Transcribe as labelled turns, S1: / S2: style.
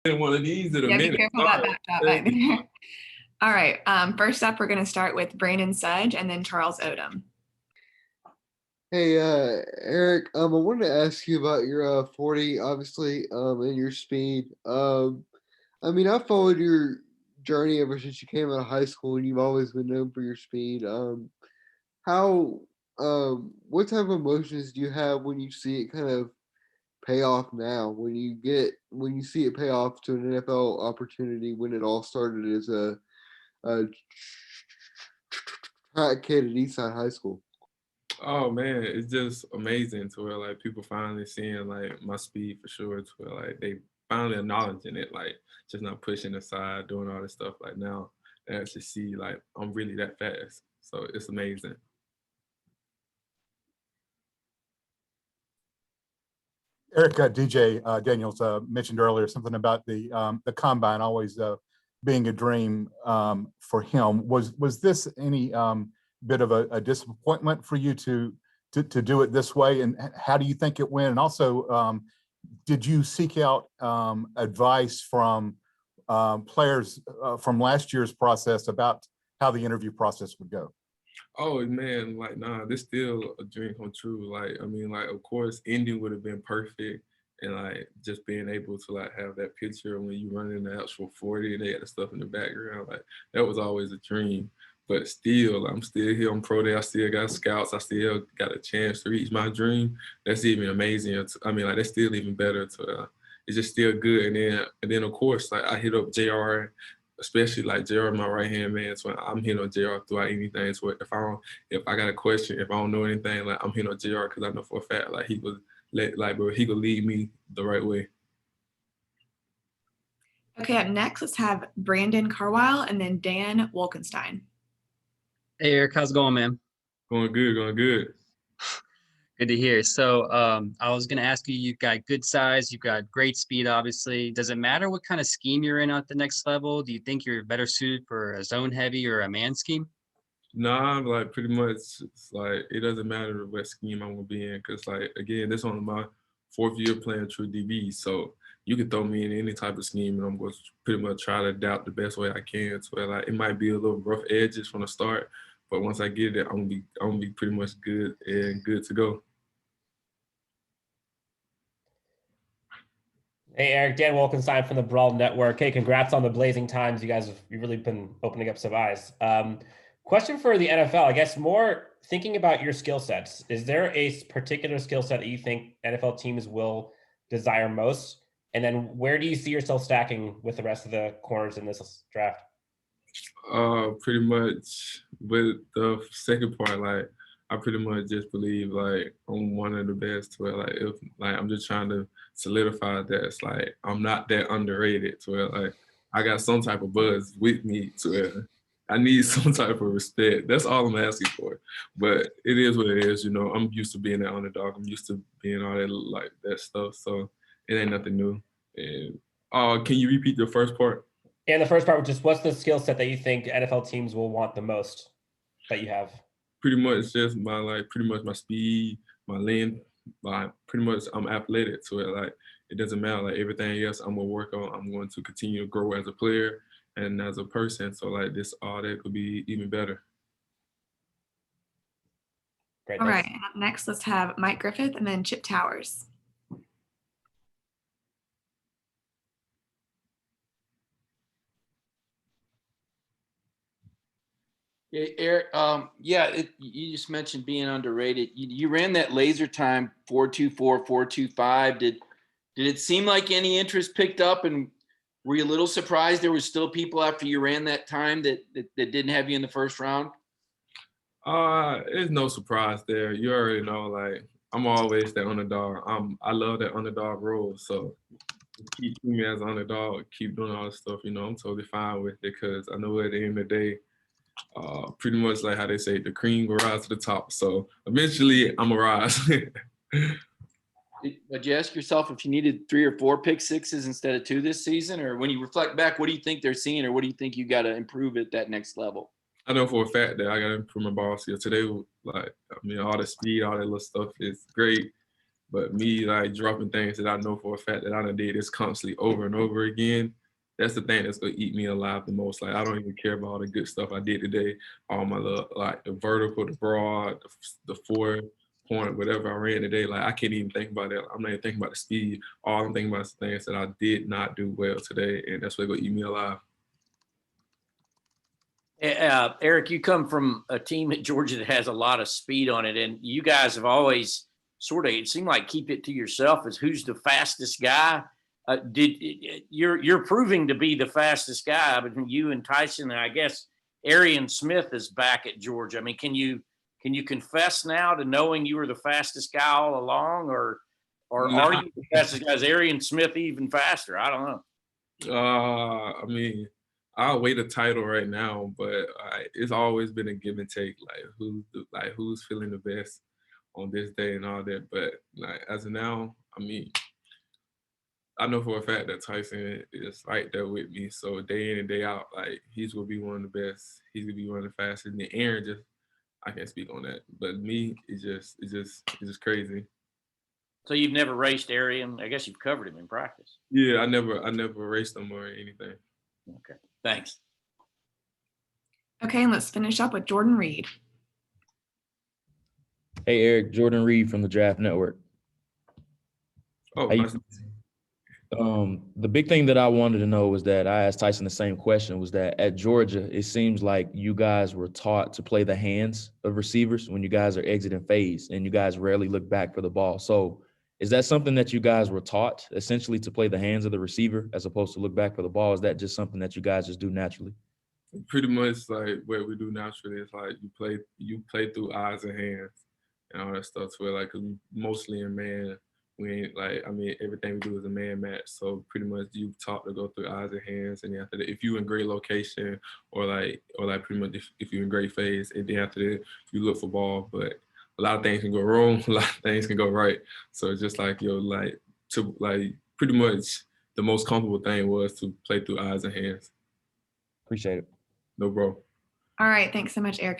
S1: one of these in a
S2: Yeah, be
S1: minute.
S2: careful about
S1: Sorry.
S2: that shot right there. All right. First up, we're going to start with Brandon Sudge and then Charles Odom.
S3: Hey, Eric, I wanted to ask you about your 40, obviously, and your speed. I mean, I followed your journey ever since you came out of high school, and you've always been known for your speed. How, what type of emotions do you have when you see it kind of pay off now? When you see it pay off to an NFL opportunity, when it all started as a track kid at Eastside High School?
S1: Oh man, it's just amazing to where like people finally seeing like my speed for sure. To where like they finally acknowledging it, like just not pushing aside, doing all this stuff. Like now they actually see like I'm really that fast. So it's amazing.
S4: Eric, DJ Daniels mentioned earlier something about the combine always being a dream for him. Was this any bit of a disappointment for you to do it this way? And how do you think it went? And also, did you seek out advice from players from last year's process about how the interview process would go?
S1: Oh man, like nah, this still a dream come true. Like I mean, like of course, ending would have been perfect, and like just being able to like have that picture when you run in the actual 40 and they had the stuff in the background, like that was always a dream. But still, I'm still here on pro day. I still got scouts. I still got a chance to reach my dream. That's even amazing. I mean, like that's still even better. It's just still good. And then of course, like I hit up Jr. Especially like JR, my right hand man. So I'm hitting on JR throughout anything. So if I got a question, if I don't know anything, like I'm hitting on JR because I know for a fact like he could lead me the right way.
S2: Okay, up next, let's have Brandon Carwile and then Dan Wolkenstein.
S5: Hey Eric, how's it going, man?
S1: Going good, going good.
S5: Good to hear. So I was going to ask you, you've got good size, you've got great speed, obviously. Does it matter what kind of scheme you're in at the next level? Do you think you're better suited for a zone heavy or a man scheme?
S1: Nah, like pretty much, it's like it doesn't matter what scheme I'm gonna be in, cause like again, this on my 4th year playing true DB, so you can throw me in any type of scheme, and I'm going to pretty much try to adapt the best way I can. So like it might be a little rough edges from the start, but once I get it, I'm gonna be pretty much good to go.
S6: Hey, Eric, Dan Wolkenstein from the Brawl Network. Hey, congrats on the blazing times. You've really been opening up some eyes. Question for the NFL, I guess more thinking about your skill sets. Is there a particular skill set that you think NFL teams will desire most? And then where do you see yourself stacking with the rest of the corners in this draft?
S1: Pretty much with the second part, like I pretty much just believe like I'm one of the best. Where like if like I'm just trying to solidify that it's like I'm not that underrated. To where like I got some type of buzz with me. To where I need some type of respect. That's all I'm asking for. But it is what it is. You know, I'm used to being that underdog. I'm used to being all that like that stuff. So it ain't nothing new. And can you repeat the first part?
S6: And the first part was just what's the skill set that you think NFL teams will want the most that you have?
S1: Pretty much just pretty much my speed, my length, pretty much I'm athletic to it. Like it doesn't matter. Like everything else I'm gonna work on. I'm going to continue to grow as a player and as a person. So like this all that could be even better.
S2: Great. All right. Up next, let's have Mike Griffith and then Chip Towers.
S7: Eric, you just mentioned being underrated. You ran that laser time 4.24, 4.25. Did it seem like any interest picked up, and were you a little surprised there was still people after you ran that time that didn't have you in the first round?
S1: There's no surprise there. You already know, like I'm always the underdog. I love that underdog role. So keep me as an underdog, keep doing all this stuff. You know, I'm totally fine with it because I know at the end of the day. Pretty much like how they say, the cream will rise to the top. So eventually I'm a rise.
S7: Did you ask yourself if you needed 3 or 4 pick sixes instead of 2 this season? Or when you reflect back, what do you think they're seeing, or what do you think you got to improve at that next level?
S1: I know for a fact that I got to improve my ball skills. Today, like, I mean, all the speed, all that little stuff is great. But me like dropping things that I know for a fact that I done did this constantly over and over again, that's the thing that's gonna eat me alive the most. Like I don't even care about all the good stuff I did today, all my little like the vertical, the broad, the 4-point, whatever I ran today. Like I can't even think about that. I'm not even thinking about the speed. All I'm thinking about is the things that I did not do well today, and that's what's gonna eat me alive.
S8: Eric, you come from a team at Georgia that has a lot of speed on it, and you guys have always sort of, it seemed like, keep it to yourself as who's the fastest guy. You're proving to be the fastest guy between you and Tyson, and I guess Arian Smith is back at Georgia. I mean, can you confess now to knowing you were the fastest guy all along, or are you the fastest guy? Is Arian Smith even faster? I don't know.
S1: I mean, I'll wait a title right now, but it's always been a give and take. Like who's feeling the best on this day and all that. But like as of now, I mean, I know for a fact that Tyson is right there with me. So day in and day out, like he's gonna be one of the best. He's gonna be one of the fastest. And then Aaron just, I can't speak on that. But me, it's just crazy.
S8: So you've never raced Arian? I guess you've covered him in practice.
S1: Yeah, I never raced him or anything.
S8: Okay, thanks.
S2: Okay, and let's finish up with Jordan Reed.
S9: Hey, Eric, Jordan Reed from the Draft Network.
S1: Oh,
S9: How you-
S1: nice.
S9: The big thing that I wanted to know was that I asked Tyson the same question, was that at Georgia, it seems like you guys were taught to play the hands of receivers when you guys are exiting phase and you guys rarely look back for the ball. So is that something that you guys were taught essentially to play the hands of the receiver as opposed to look back for the ball? Is that just something that you guys just do naturally?
S1: Pretty much like what we do naturally is like you play through eyes and hands and all that stuff. So like 'cause we mostly in man, we ain't like, I mean, everything we do is a man match. So pretty much you taught to go through eyes and hands, and then after that, if you in great location or like pretty much if you're in great phase, and then after that you look for ball. But a lot of things can go wrong, a lot of things can go right. So it's just like pretty much the most comfortable thing was to play through eyes and hands.
S9: Appreciate it.
S1: No, bro.
S2: All right, thanks so much, Eric.